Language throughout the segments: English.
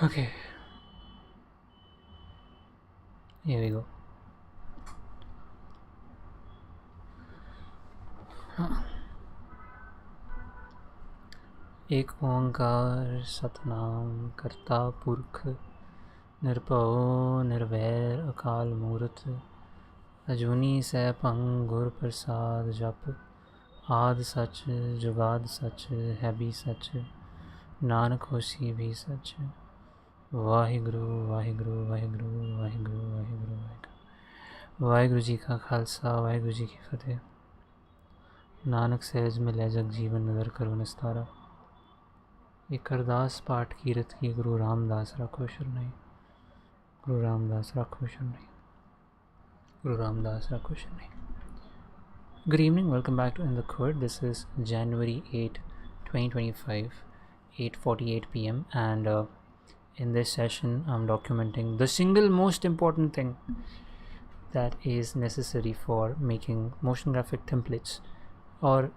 Okay, here we go. एक ओंकार सतनाम करता पुरख निरभਉ निर्वैर अकाल मूरत अजूनी सैभं गुर प्रसाद जप आद सच जुगाद सच है भी सच नानक होसी भी सच वाहिगुरु वाहिगुरु वाहिगुरु वाहिगुरु वाहिगुरु वाहिगुरु वाहिगुरु जी का खालसा वाहिगुरु जी की फतेह। नानक सहज मिलै जग जीवन नदर करो निस्तारा। एक अरदास पाठ कीरत की गुरु रामदास रखो शरणाई। गुरु रामदास रखो शरणाई। Guru Ramdas Rakushanai. Good evening, welcome back to In the Court. This is January 8, 2025, 8:48 p.m. and in this session I'm documenting the single most important thing that is necessary for making motion graphic templates or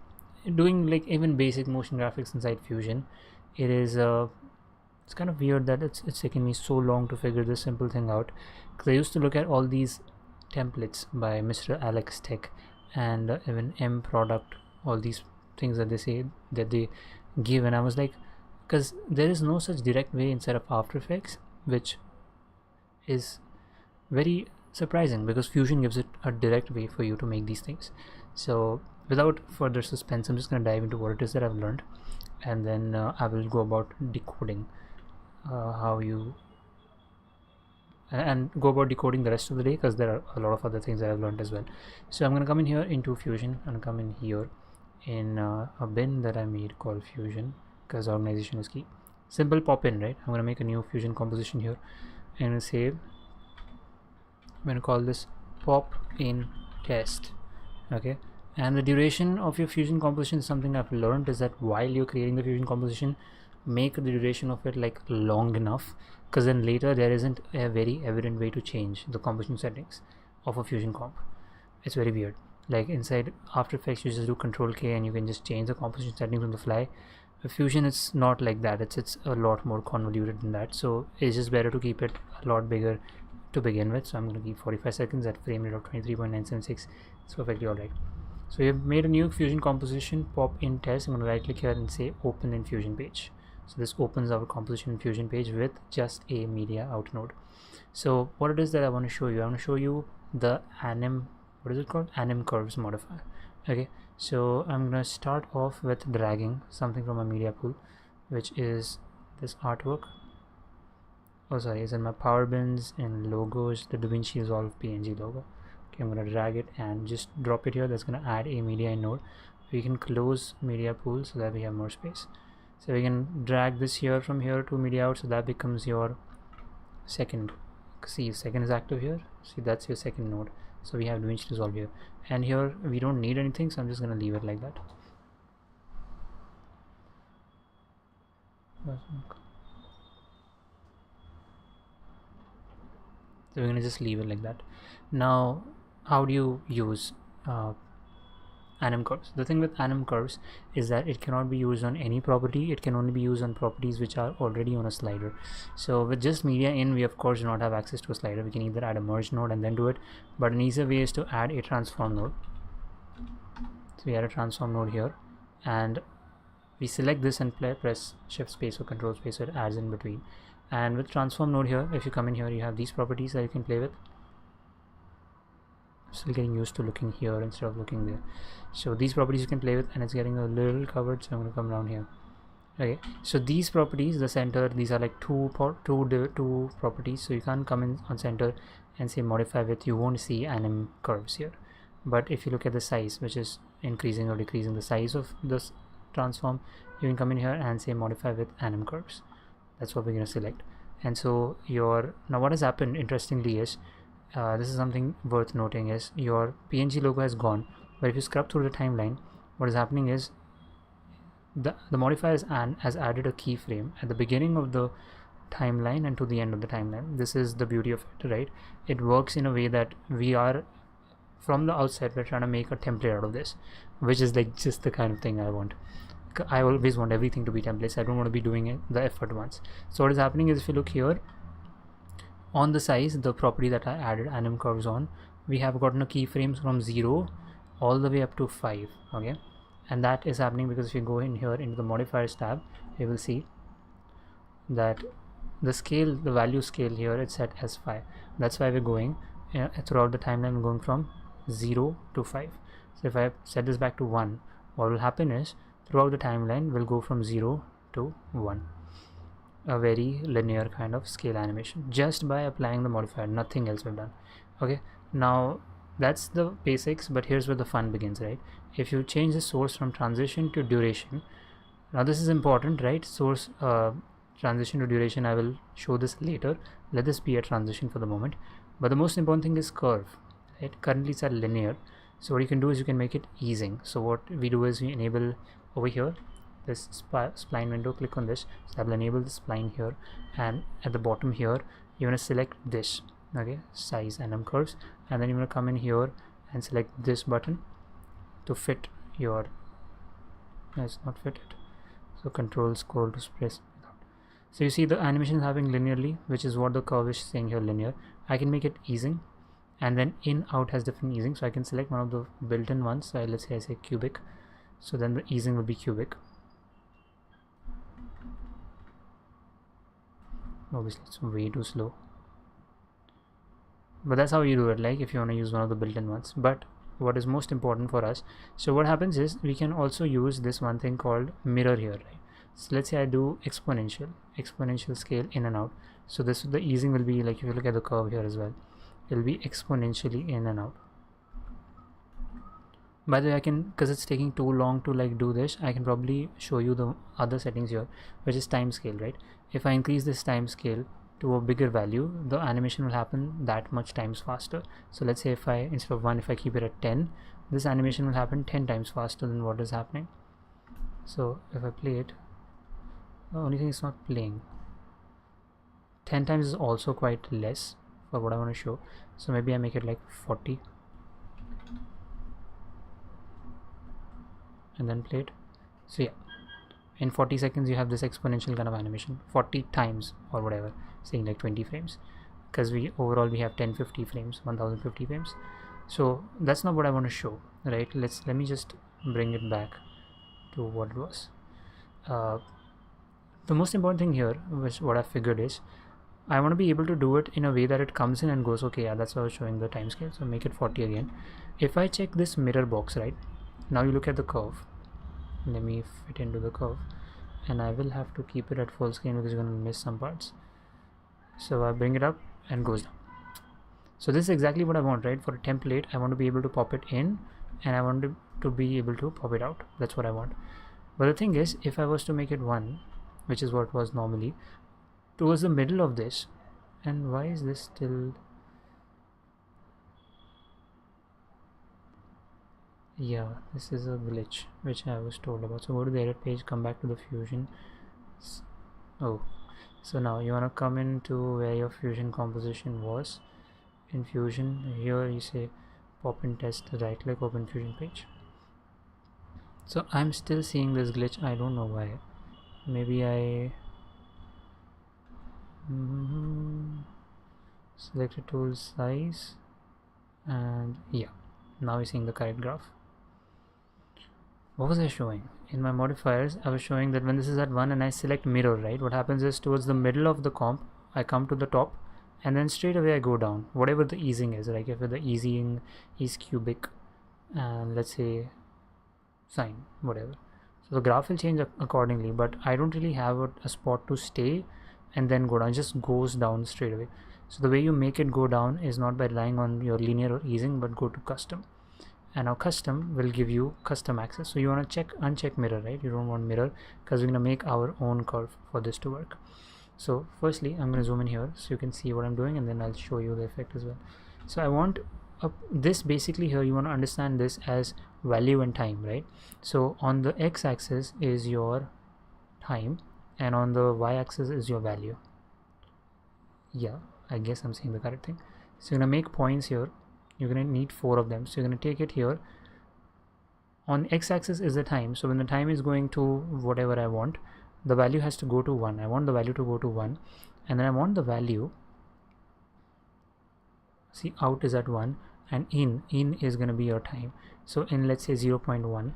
doing like even basic motion graphics inside Fusion. It is it's kind of weird that it's taken me so long to figure this simple thing out, because I used to look at all these templates by Mr. Alex Tech and even M Product, all these things that they say that they give, and I was like, because there is no such direct way inside of After Effects, which is very surprising because Fusion gives it a direct way for you to make these things. So without further suspense, I'm just going to dive into what it is that I've learned, and then I will go about decoding how you and go about decoding the rest of the day, because there are a lot of other things that I've learned as well. So I'm going to come in here into Fusion and come in here in a bin that I made called Fusion, because organization is key. Simple pop in, right? I'm going to make a new Fusion composition here and say I'm going to call this pop in test. Okay, and the duration of your Fusion composition is something I've learned, is that while you're creating the Fusion composition, make the duration of it like long enough, because then later there isn't a very evident way to change the composition settings of a Fusion comp. It's very weird. Like inside After Effects you just do Control K and you can just change the composition settings on the fly. With Fusion it's not like that. It's a lot more convoluted than that, so it's just better to keep it a lot bigger to begin with. So I'm going to keep 45 seconds at frame rate of 23.976. It's perfectly alright. So we have made a new Fusion composition, pop in test. I'm going to right click here and say open in Fusion page. So this opens our composition in Fusion page with just a media out node. So what it is that I want to show you, I want to show you the anim, what is it called, anim curves modifier. Okay, so I'm going to start off with dragging something from my media pool, which is this artwork. Oh sorry, it's in my power bins and logos, the Vinci Resolve PNG logo. Okay, I'm going to drag it and just drop it here. That's going to add a media in node. We can close media pool so that we have more space. So we can drag this here from here to media out, so that becomes your second. See, second is active here. See, that's your second node. So we have Vinci Resolve here, and here we don't need anything, so I'm just gonna leave it like that. So we're gonna just leave it like that. Now, how do you use anim curves? The thing with anim curves is that it cannot be used on any property. It can only be used on properties which are already on a slider. So with just media in, we of course do not have access to a slider. We can either add a merge node and then do it, but an easier way is to add a transform node. So we add a transform node here and we select this and press shift space or control space, so it adds in between. And with transform node here, if you come in here, you have these properties that you can play with. Still getting used to looking here instead of looking there. So these properties you can play with, and it's getting a little covered, so I'm going to come down here. Okay, so these properties, the center, these are like two properties, so you can't come in on center and say modify with. You won't see anim curves here, but if you look at the size, which is increasing or decreasing the size of this transform, you can come in here and say modify with anim curves. That's what we're going to select. And so now what has happened interestingly is, this is something worth noting, is your PNG logo has gone, but if you scrub through the timeline, what is happening is the modifier has added a keyframe at the beginning of the timeline and to the end of the timeline. This is the beauty of it, right? It works in a way that we are, from the outset, we're trying to make a template out of this, which is like just the kind of thing I want. I always want everything to be templates. I don't want to be doing the effort once. So what is happening is, if you look here on the size, the property that I added anim curves on, we have gotten a keyframes from 0 all the way up to 5. Okay, and that is happening because if you go in here into the modifiers tab, you will see that the scale, the value scale here, it's set as 5. That's why we're going throughout the timeline, we're going from 0 to 5. So if I set this back to 1, what will happen is throughout the timeline will go from 0 to 1. A very linear kind of scale animation just by applying the modifier, nothing else we've done. Okay, now that's the basics, but here's where the fun begins, right? If you change the source from transition to duration, now this is important, right? Source transition to duration, I will show this later. Let this be a transition for the moment, but the most important thing is curve, right? Currently it's at linear, so what you can do is you can make it easing. So what we do is we enable over here this spline window, click on this, so I will enable the spline here, and at the bottom here you want to select this, okay, size anim curves, and then you want to come in here and select this button to fit your, it's not fit it, so control scroll to press. So you see the animation is happening linearly, which is what the curve is saying here, linear. I can make it easing, and then in out has different easing, so I can select one of the built-in ones. So let's say I say cubic, so then the easing will be cubic. Obviously it's way too slow, but that's how you do it, like if you want to use one of the built-in ones. But what is most important for us, so what happens is we can also use this one thing called mirror here, right? So let's say I do exponential scale in and out, so this, the easing will be like, if you look at the curve here as well, it will be exponentially in and out. By the way, I can, because it's taking too long to like do this, I can probably show you the other settings here, which is time scale, right? If I increase this time scale to a bigger value, the animation will happen that much times faster. So let's say if I, instead of 1, if I keep it at 10, this animation will happen 10 times faster than what is happening. So if I play it, the only thing is not playing. 10 times is also quite less for what I want to show, so maybe I make it like 40 and then play it. So yeah, in 40 seconds you have this exponential kind of animation, 40 times or whatever, saying like 20 frames, because we overall we have 1050 frames, 1050 frames. So that's not what I want to show, right? Let me just bring it back to what it was. The most important thing here, which what I figured is, I want to be able to do it in a way that it comes in and goes, okay, yeah, that's why I was showing the time scale. So make it 40 again. If I check this mirror box, right, now you look at the curve, let me fit into the curve, and I will have to keep it at full screen because you're going to miss some parts. So I bring it up and goes down. So this is exactly what I want, right? For a template, I want to be able to pop it in, and I want to be able to pop it out. That's what I want. But the thing is, if I was to make it 1, which is what it was normally, towards the middle of this, and why is this still, yeah, this is a glitch which I was told about. So go to the edit page, come back to the Fusion. Oh, so now you want to come into where your Fusion composition was. In Fusion, here you say pop in test, right click, open Fusion page. So I'm still seeing this glitch, I don't know why. Maybe I select a tool size, and yeah, now we're seeing the correct graph. What was I showing? In my modifiers, I was showing that when this is at 1 and I select mirror, right, what happens is towards the middle of the comp, I come to the top, and then straight away I go down, whatever the easing is. Like if the easing is cubic, and let's say sine, whatever, so the graph will change accordingly, but I don't really have a spot to stay and then go down. It just goes down straight away. So the way you make it go down is not by relying on your linear or easing, but go to custom, and now custom will give you custom access. So you want to uncheck mirror, right? You don't want mirror because we're going to make our own curve for this to work. So firstly, I'm going to zoom in here so you can see what I'm doing, and then I'll show you the effect as well. So I want this, basically here you want to understand this as value and time, right? So on the x-axis is your time, and on the y-axis is your value. Yeah, I guess I'm saying the correct thing. So you're going to make points here. You're going to need 4 of them. So you're going to take it here, On x-axis is the time, so when the time is going to whatever I want, the value has to go to 1. I want the value to go to 1, and then I want the value, see, out is at 1 and in is going to be your time. So in, let's say 0.1,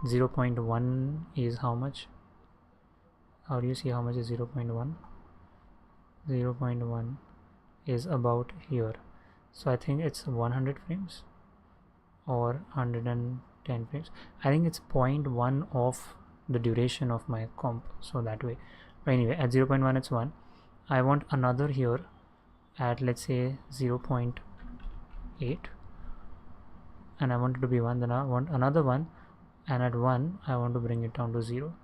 0.1 is how much? How do you see how much is 0.1? 0.1 is about here, so I think it's 100 frames or 110 frames. I think it's 0.1 of the duration of my comp, so that way. But anyway, at 0.1 it's 1. I want another here at, let's say 0.8, and I want it to be 1. Then I want another one, and at 1 I want to bring it down to 0,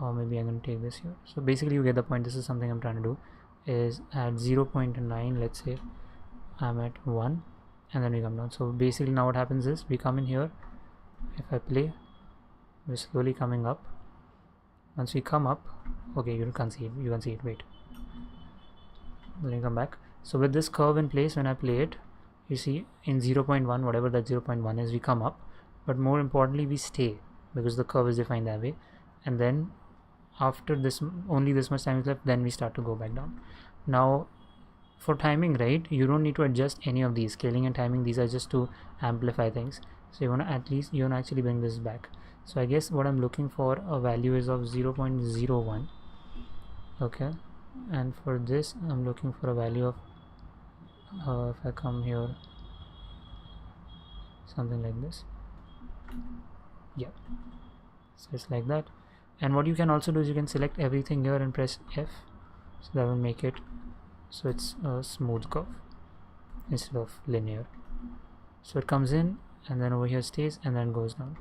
or maybe I'm going to take this here. So basically you get the point. This is something I'm trying to do, is at 0.9, let's say I'm at 1, and then we come down. So basically now what happens is we come in here, if I play, we're slowly coming up. Once we come up, okay, you can see it, wait, then you come back. So with this curve in place, when I play it, you see in 0.1, whatever that 0.1 is, we come up, but more importantly we stay, because the curve is defined that way. And then after this, only this much time is left, then we start to go back down. Now for timing, right, you don't need to adjust any of these scaling and timing. These are just to amplify things. So you want to actually bring this back. So I guess what I'm looking for a value is of 0.01. okay, and for this I'm looking for a value of if I come here, something like this, yeah, so it's like that. And what you can also do is you can select everything here and press F, so that will make it so it's a smooth curve instead of linear. So it comes in and then over here stays and then goes down.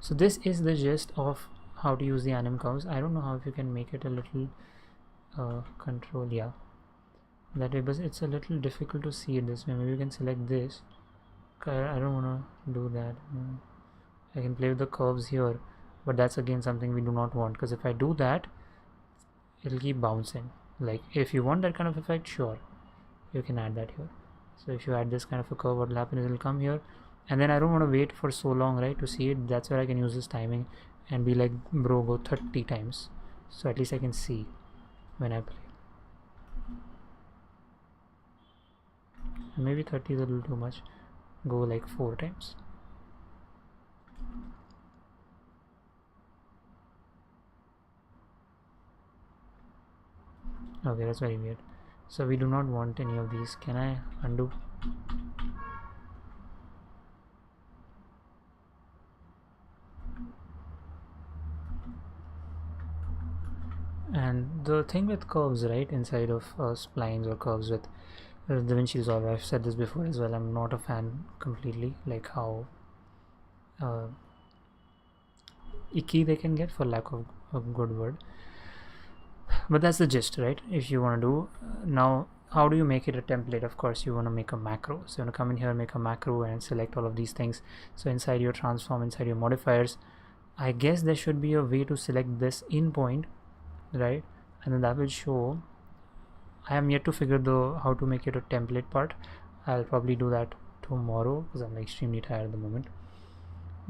So this is the gist of how to use the anim curves. I don't know how, if you can make it a little control, yeah, that way, but it's a little difficult to see it this way. Maybe you can select this. I don't want to do that. I can play with the curves here, but that's again something we do not want, because if I do that, it'll keep bouncing. Like if you want that kind of effect, sure, you can add that here. So if you add this kind of a curve, what will happen is it'll come here, and then I don't want to wait for so long, right, to see it. That's where I can use this timing and be like, bro, go 30 times, so at least I can see when I play. And maybe 30 is a little too much, go like 4 times. Okay, that's very weird. So we do not want any of these. Can I undo? And the thing with curves, right, inside of splines or curves with the Vinci Resolve, I've said this before as well, I'm not a fan completely, like how icky they can get, for lack of a good word. But that's the gist, right? If you want to do now, how do you make it a template? Of course you want to make a macro. So you want to come in here, make a macro, and select all of these things. So inside your transform, inside your modifiers, I guess there should be a way to select this in point, right, and then that will show. I am yet to figure the how to make it a template part. I'll probably do that tomorrow because I'm extremely tired at the moment.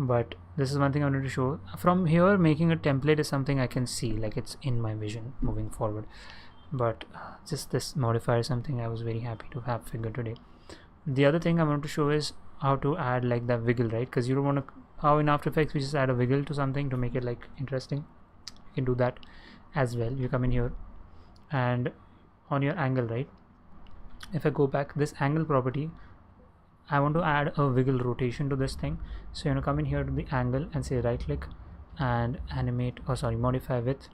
But this is one thing I wanted to show. From here, making a template is something I can see, like it's in my vision moving forward. But just this modifier is something I was very happy to have figured today. The other thing I want to show is how to add like that wiggle, right? Because you don't want to, how in After Effects we just add a wiggle to something to make it like interesting. You can do that as well. You come in here and on your angle, right, if I go back, this angle property, I want to add a wiggle rotation to this thing. So you want to come in here to the angle and say right click and animate, or sorry, modify with,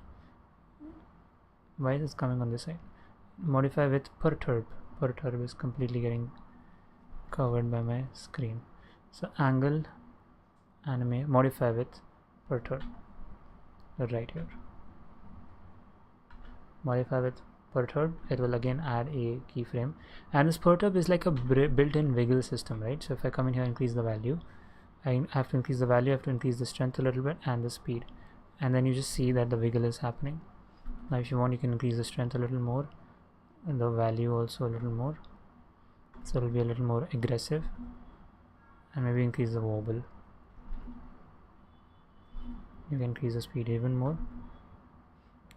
why is this coming on this side, modify with perturb. Perturb is completely getting covered by my screen. So angle, animate, modify with perturb, right here, modify with perturb. It will again add a keyframe, and this perturb is like a built-in wiggle system, right? So if I come in here, increase the value, I have to increase the value, I have to increase the strength a little bit and the speed, and then you just see that the wiggle is happening. Now if you want, you can increase the strength a little more and the value also a little more, so it will be a little more aggressive, and maybe increase the wobble. You can increase the speed even more,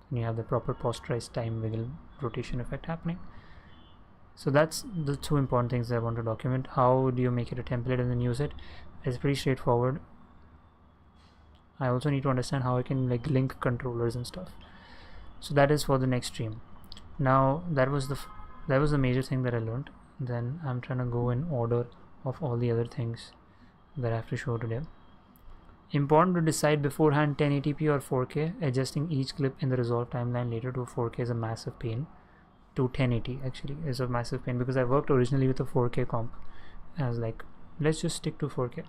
and you have the proper posterized time wiggle rotation effect happening. So that's the two important things that I want to document. How do you make it a template and then use it? It's pretty straightforward. I also need to understand how I can like link controllers and stuff. So that is for the next stream. Now that was the major thing that I learned. Then I'm trying to go in order of all the other things that I have to show today. Important to decide beforehand 1080p or 4K. Adjusting each clip in the Resolve timeline later to 4K is a massive pain. To 1080 actually is a massive pain, because I worked originally with a 4K comp. I was like, let's just stick to 4K.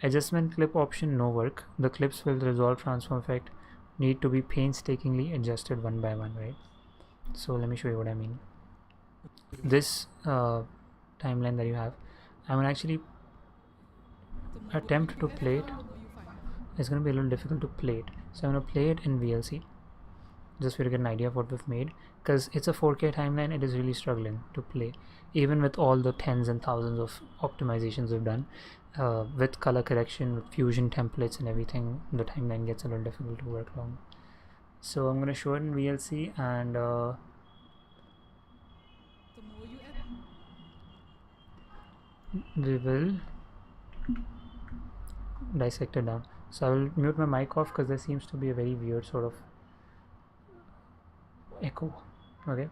Adjustment clip option, no work. The clips with Resolve transform effect need to be painstakingly adjusted one by one, right? So let me show you what I mean. This timeline that you have, I'm gonna actually attempt to play it. It's gonna be a little difficult to play it, so I'm gonna play it in VLC just for you to get an idea of what we've made, because it's a 4K timeline. It is really struggling to play, even with all the tens and thousands of optimizations we've done, with color correction, with fusion templates and everything. The timeline gets a little difficult to work along. So I'm going to show it in VLC, and we will dissect it down. So I will mute my mic off because there seems to be a very weird sort of echo. Okay.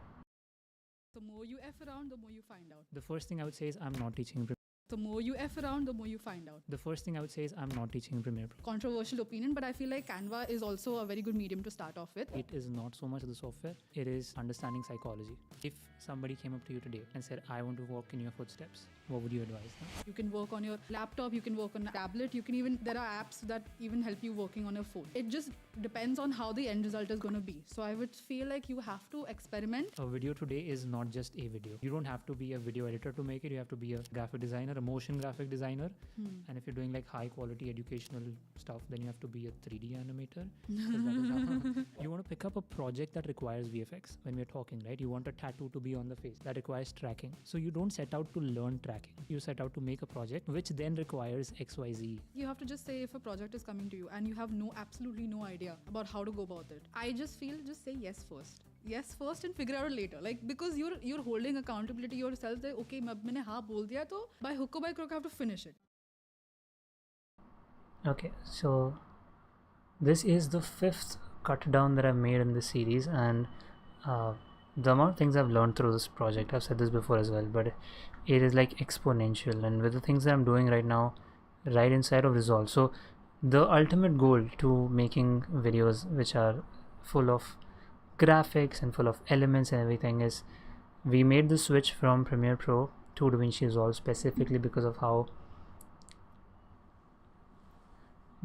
The more you F around, the more you find out. The first thing I would say is I'm not teaching. The more you F around, the more you find out. The first thing I would say is I'm not teaching Premiere Pro. Controversial opinion, but I feel like Canva is also a very good medium to start off with. It is not so much the software, it is understanding psychology. If somebody came up to you today and said, I want to walk in your footsteps, what would you advise them? You can work on your laptop, you can work on a tablet, you can even, there are apps that even help you working on your phone. It just depends on how the end result is going to be. So I would feel like you have to experiment. A video today is not just a video. You don't have to be a video editor to make it. You have to be a graphic designer, a motion graphic designer. And if you're doing like high quality educational stuff, then you have to be a 3D animator. You want to pick up a project that requires VFX when we're talking, right? You want a tattoo to be on the face that requires tracking. So you don't set out to learn tracking. You set out to make a project which then requires XYZ. You have to just say if a project is coming to you and you have absolutely no idea about how to go about it. I just feel just say yes first. Yes first and figure out later. Like, because you're holding accountability yourself that okay, maine haan bol diya, to by hook or by crook I have to finish it. Okay, so this is the 5th cut down that I've made in this series, and the amount of things I've learned through this project, I've said this before as well, but it is like exponential. And with the things that I'm doing right now, right inside of Resolve, so the ultimate goal to making videos which are full of graphics and full of elements and everything is, we made the switch from Premiere Pro to Vinci Resolve specifically because of how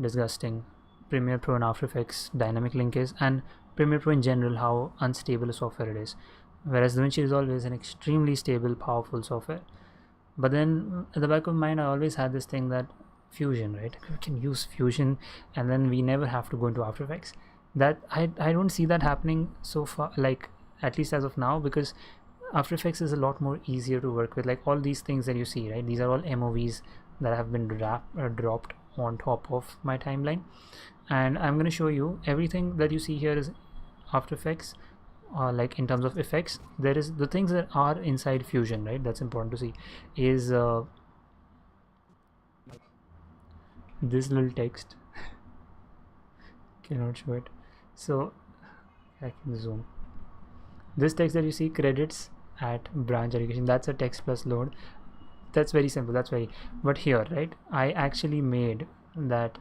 disgusting Premiere Pro and After Effects dynamic link is, and Premiere Pro in general, how unstable a software it is, whereas Vinci Resolve is an extremely stable, powerful software. But then at the back of my mind, I always had this thing that Fusion, right? We can use Fusion and then we never have to go into After Effects. That I don't see that happening so far, like at least as of now, because After Effects is a lot more easier to work with. Like all these things that you see, right? These are all MOVs that have been dropped on top of my timeline, and I'm going to show you everything that you see here is After Effects. Like in terms of effects, there is the things that are inside Fusion, right? That's important to see. Is this little text cannot show it, so I can zoom. This text that you see, credits at branch education, that's a text plus load. That's very simple, that's very, but here, right, I actually made that.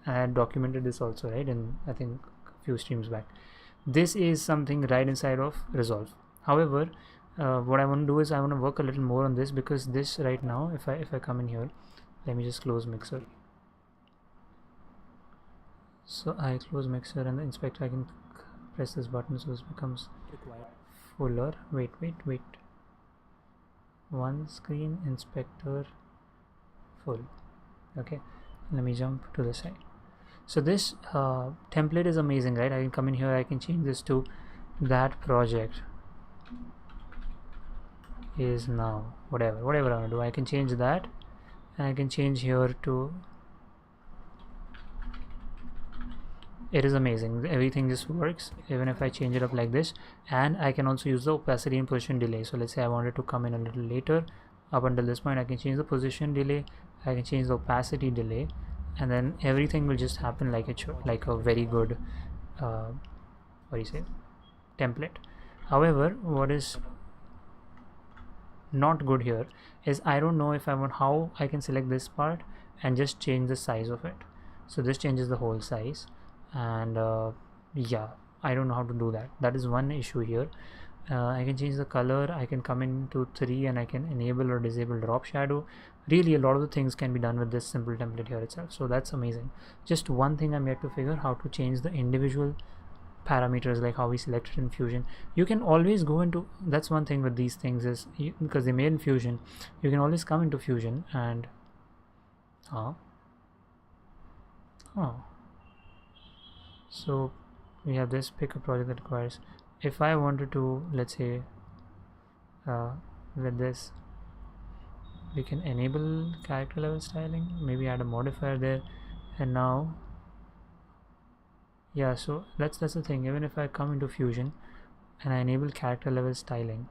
I had documented this also, right, in I think a few streams back. This is something right inside of Resolve. However, what I want to do is I want to work a little more on this, because this right now, if I come in here, let me just close Mixer. So I close Mixer and the inspector, I can press this button so this becomes fuller. Wait, one screen, inspector, full. Okay, let me jump to the side. So this template is amazing, right? I can come in here, I can change this to that project is now whatever I want to do. I can change that and I can change here to, it is amazing, everything just works even if I change it up like this. And I can also use the opacity and position delay. So let's say I wanted to come in a little later, up until this point I can change the position delay, I can change the opacity delay, and then everything will just happen like it should, like a very good what do you say, template. However, what is not good here is I don't know if I want, how I can select this part and just change the size of it. So this changes the whole size, and yeah, I don't know how to do that. That is one issue here. I can change the color, I can come into 3 and I can enable or disable drop shadow. Really a lot of the things can be done with this simple template here itself, so that's amazing. Just one thing I'm yet to figure, how to change the individual parameters, like how we selected in Fusion. You can always go into, that's one thing with these things is because they made in Fusion, you can always come into Fusion and so we have this pick a project that requires, if I wanted to, let's say with this we can enable character level styling, maybe add a modifier there, and now yeah, so that's the thing. Even if I come into Fusion and I enable character level styling,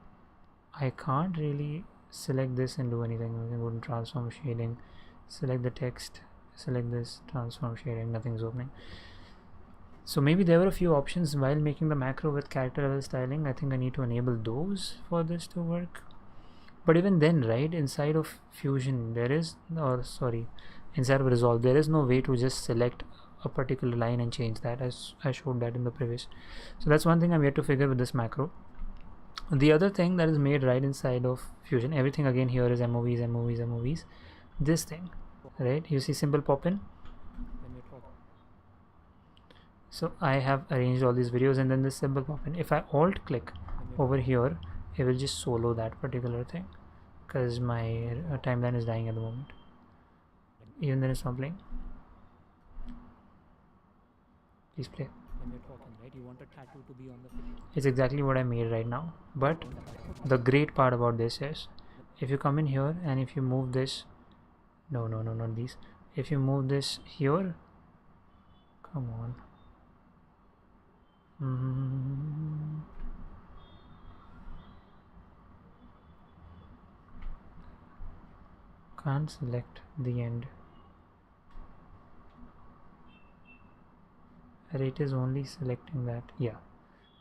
I can't really select this and do anything. We can go to transform shading, select the text, select this, transform shading, nothing's opening. So maybe there were a few options while making the macro with character level styling. I think I need to enable those for this to work. But even then, right, inside of Fusion there is, or sorry, inside of Resolve there is no way to just select a particular line and change that, as I showed that in the previous. So that's one thing I'm yet to figure with this macro. The other thing that is made right inside of Fusion, everything again here is MOVs. This thing, right, you see symbol pop in. So I have arranged all these videos and then this symbol pop in. If I alt click over here, it will just solo that particular thing, because my timeline is dying at the moment. Even then it's not playing. Please play. When you're talking, right, you want a tattoo to be on the video. It's exactly what I made right now. But the great part about this is, if you come in here and if you move this, no, not these. If you move this here, come on. Can't select the end. It is only selecting that. Yeah,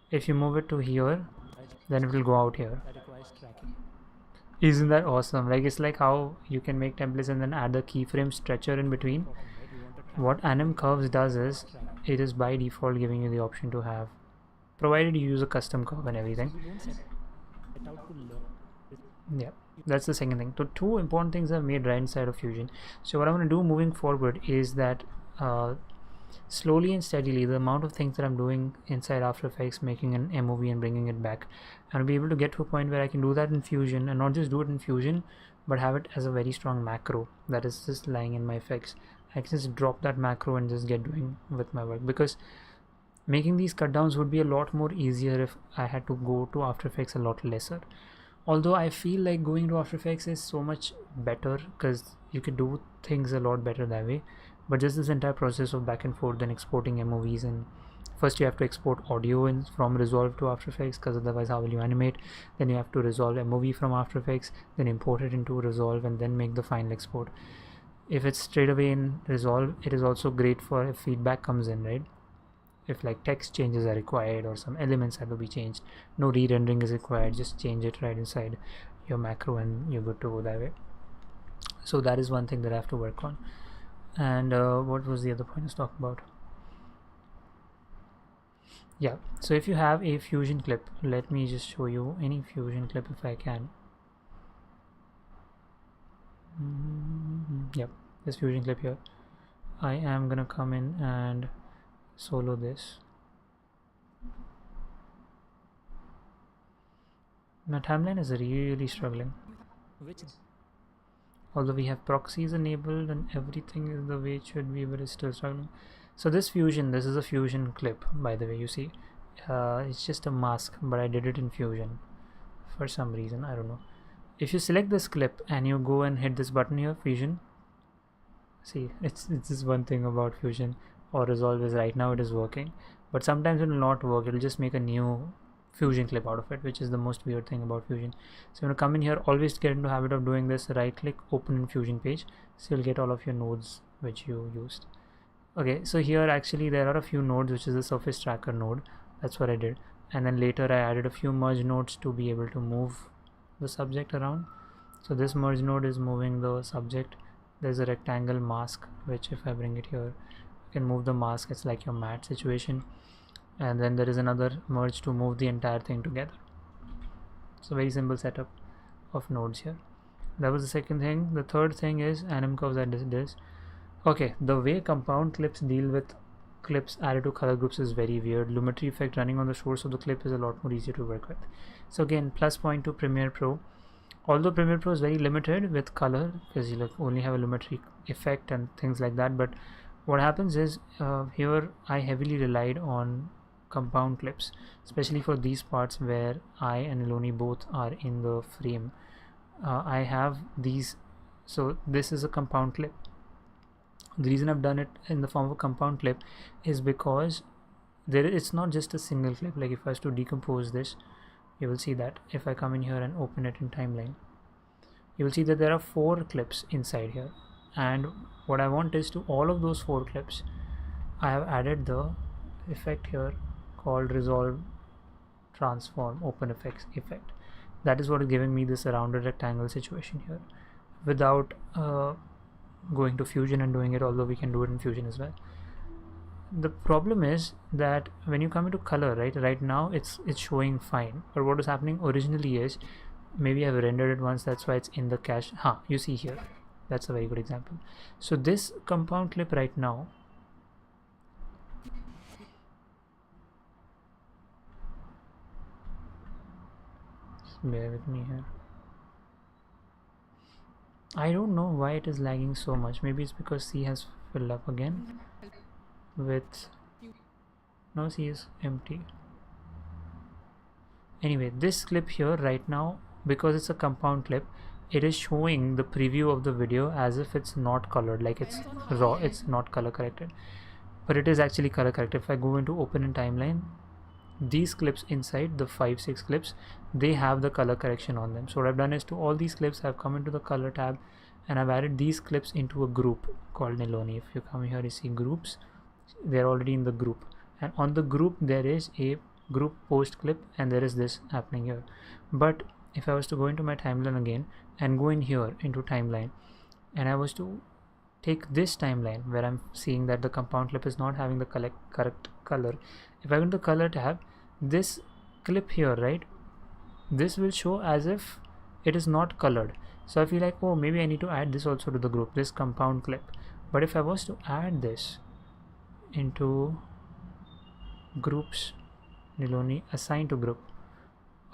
if you move it to here, then it will go out here. That requires tracking. Isn't that awesome? Like, it's like how you can make templates and then add the keyframe stretcher in between. What Anim Curves does is, it is by default giving you the option to have, provided you use a custom curve and everything. Yeah, that's the second thing. So two important things I've made right inside of Fusion. So what I'm going to do moving forward is that slowly and steadily, the amount of things that I'm doing inside After Effects, making an MOV and bringing it back, and I'll be able to get to a point where I can do that in Fusion, and not just do it in Fusion, but have it as a very strong macro that is just lying in my effects. I can just drop that macro and just get doing with my work, because making these cut downs would be a lot more easier if I had to go to After Effects a lot lesser. Although I feel like going to After Effects is so much better because you can do things a lot better that way. But just this entire process of back and forth and exporting MOVs, and first you have to export audio in from Resolve to After Effects, because otherwise how will you animate? Then you have to resolve MOV from After Effects, then import it into Resolve, and then make the final export. If it's straight away in Resolve, it is also great for if feedback comes in, right? If like text changes are required or some elements have to be changed, no re-rendering is required, just change it right inside your macro and you're good to go that way. So that is one thing that I have to work on. And what was the other point I was talking about? Yeah, so if you have a Fusion clip, let me just show you any Fusion clip if I can. Yep, this Fusion clip here. I am gonna come in and solo this. My timeline is really struggling. Although we have proxies enabled and everything is the way it should be, but it's still struggling. So this Fusion, this is a Fusion clip, by the way, you see. It's just a mask, but I did it in Fusion for some reason, I don't know. If you select this clip and you go and hit this button here, Fusion, See, it's just one thing about Fusion or Resolve is right now it is working, but sometimes it will not work. It will just make a new Fusion clip out of it, which is the most weird thing about Fusion. So when you come in here, always get into the habit of doing this. Right click, open in Fusion page, so you'll get all of your nodes which you used. Okay, so here actually there are a few nodes, which is the surface tracker node. That's what I did, and then later I added a few merge nodes to be able to move the subject around. So this merge node is moving the subject. There's a rectangle mask, which if I bring it here, you can move the mask. It's like your matte situation, and then there is another merge to move the entire thing together. So very simple setup of nodes here. That was the second thing. The third thing is anim curves I did this. Okay, the way compound clips deal with clips added to color groups is very weird. Lumetri effect running on the source of the clip is a lot more easier to work with. So again, plus point to Premiere Pro. Although Premiere Pro is very limited with color because you only have a Lumetri effect and things like that, but what happens is here I heavily relied on compound clips, especially for these parts where I and Iloni both are in the frame. I have these, so this is a compound clip. The reason I've done it in the form of a compound clip is because it's not just a single clip. Like if I was to decompose this, you will see that if I come in here and open it in timeline, you will see that there are 4 clips inside here, and what I want is to all of those 4 clips I have added the effect here called Resolve Transform Open Effects effect. That is what is giving me this rounded rectangle situation here without going to Fusion and doing it, although we can do it in Fusion as well. The problem is that when you come into color, right now it's showing fine, but what is happening originally is maybe I've rendered it once, that's why it's in the cache. You see here, that's a very good example. So this compound clip right now, just bear with me here. I don't know why it is lagging so much. Maybe it's because C has filled up again with, now C is empty. Anyway, this clip here right now, because it's a compound clip, it is showing the preview of the video as if it's not colored, like it's raw, it's not color corrected, but it is actually color corrected. If I go into open in timeline, these clips inside the 5-6 clips, they have the color correction on them. So what I've done is to all these clips, I've come into the color tab and I've added these clips into a group called Neloni. If you come here, you see groups, they're already in the group, and on the group there is a group post clip and there is this happening here. But if I was to go into my timeline again and go in here into timeline, and I was to take this timeline where I'm seeing that the compound clip is not having the correct color, if I go into the color tab, this clip here, right, this will show as if it is not colored. So I feel like, oh, maybe I need to add this also to the group, this compound clip. But if I was to add this into groups, Neloni assign to group,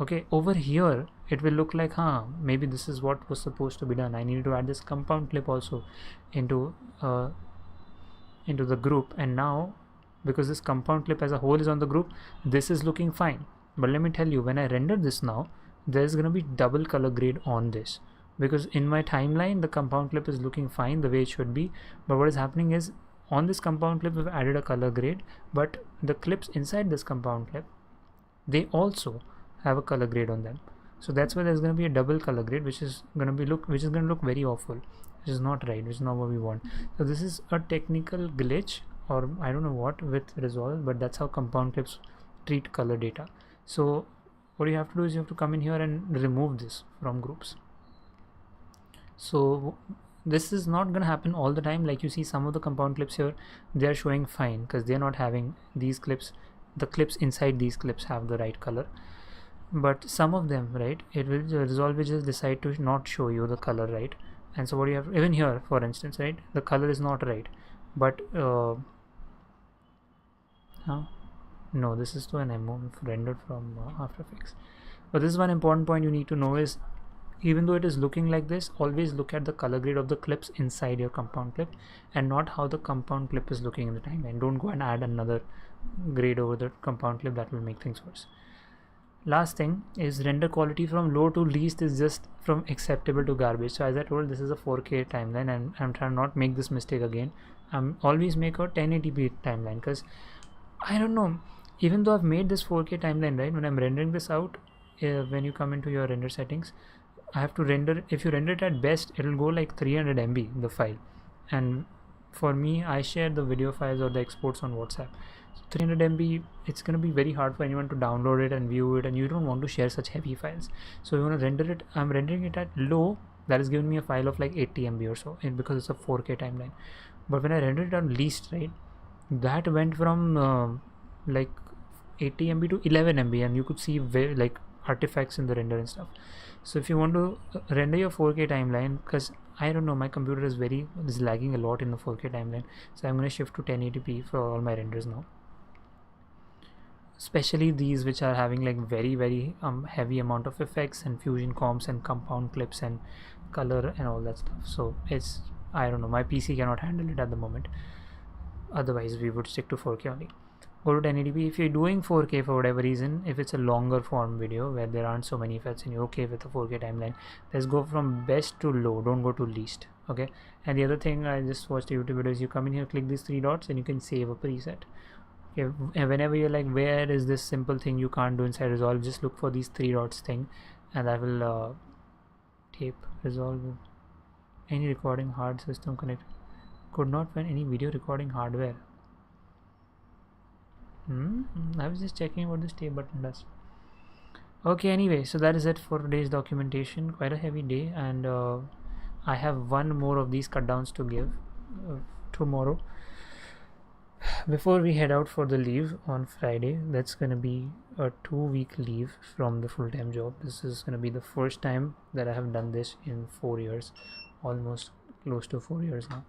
okay, over here it will look like maybe this is what was supposed to be done. I needed to add this compound clip also into the group, and now because this compound clip as a whole is on the group, this is looking fine. But let me tell you, when I render this now, there's going to be double color grade on this, because in my timeline the compound clip is looking fine the way it should be, but what is happening is on this compound clip we've added a color grade, but the clips inside this compound clip, they also have a color grade on them. So that's why there's going to be a double color grade, which is going to look very awful, which is not right, which is not what we want. So this is a technical glitch, or I don't know what, with Resolve, but that's how compound clips treat color data. So what you have to do is you have to come in here and remove this from groups. So this is not going to happen all the time. Like you see some of the compound clips here, they are showing fine because they're not having these clips, the clips inside these clips have the right color, but some of them, right, it will Resolve will just decide to not show you the color, right? And so what you have, even here for instance, right, the color is not right, but no, this is to an MO rendered from After Effects. But this is one important point you need to know is, even though it is looking like this, always look at the color grade of the clips inside your compound clip and not how the compound clip is looking in the timeline. Don't go and add another grade over the compound clip, that will make things worse. Last thing is render quality from low to least is just from acceptable to garbage. So as I told, this is a 4K timeline, and I'm trying not make this mistake again. I'm always make a 1080p timeline, because I don't know, even though I've made this 4K timeline, right, when I'm rendering this out, when you come into your render settings, I have to render, if you render it at best, it'll go like 300 MB the file, and for me, I share the video files or the exports on WhatsApp. 300 MB, it's going to be very hard for anyone to download it and view it, and you don't want to share such heavy files. So you want to render it, I'm rendering it at low, that is giving me a file of like 80 MB or so, and because it's a 4K timeline. But when I render it on least, right, that went from like 80 MB to 11 MB, and you could see like artifacts in the render and stuff. So if you want to render your 4K timeline, because I don't know, my computer is lagging a lot in the 4K timeline, so I'm going to shift to 1080p for all my renders now, especially these which are having like very heavy amount of effects and fusion comps and compound clips and color and all that stuff. So it's, I don't know, my PC cannot handle it at the moment, otherwise we would stick to 4K only. Go to 1080p. If you're doing 4K for whatever reason, if it's a longer form video where there aren't so many effects and you're okay with the 4K timeline, let's go from best to low, don't go to least. Okay. And the other thing, I just watched a YouTube video, is you come in here, click these three dots, and you can save a preset. Okay, and whenever you're like, where is this simple thing you can't do inside Resolve, just look for these three dots thing, and I will tape Resolve. Any recording hard system connected. Could not find any video recording hardware. I was just checking what this tape button does. Okay, anyway, so that is it for today's documentation. Quite a heavy day, and I have one more of these cut downs to give tomorrow before we head out for the leave on Friday. That's gonna be a 2-week leave from the full-time job. This is gonna be the first time that I have done this in 4 years, almost close to 4 years now,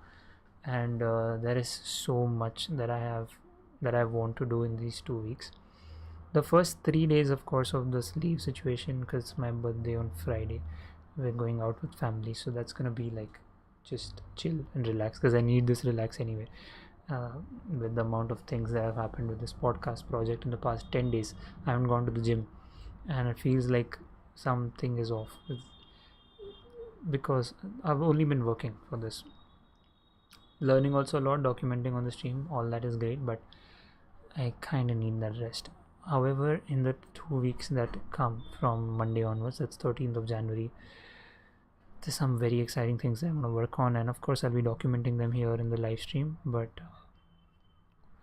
and there is so much that I want to do in these 2 weeks. The first 3 days, of course, of this leave situation, because it's my birthday on Friday, we're going out with family, so that's gonna be like just chill and relax, because I need this relax anyway. With the amount of things that have happened with this podcast project in the past 10 days, I haven't gone to the gym, and it feels like something is off, because I've only been working for this, learning also a lot, documenting on the stream, all that is great, but I kind of need that rest. However, in the 2 weeks that come from Monday onwards, that's 13th of January, there's some very exciting things I'm going to work on, and of course I'll be documenting them here in the live stream, but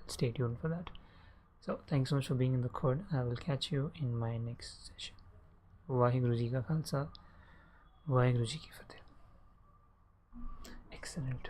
stay tuned for that. So thanks so much for being in the code. I will catch you in my next session. Vaheguru Ji ka Khalsa, Vaheguru Ji ki Fateh. Excellent.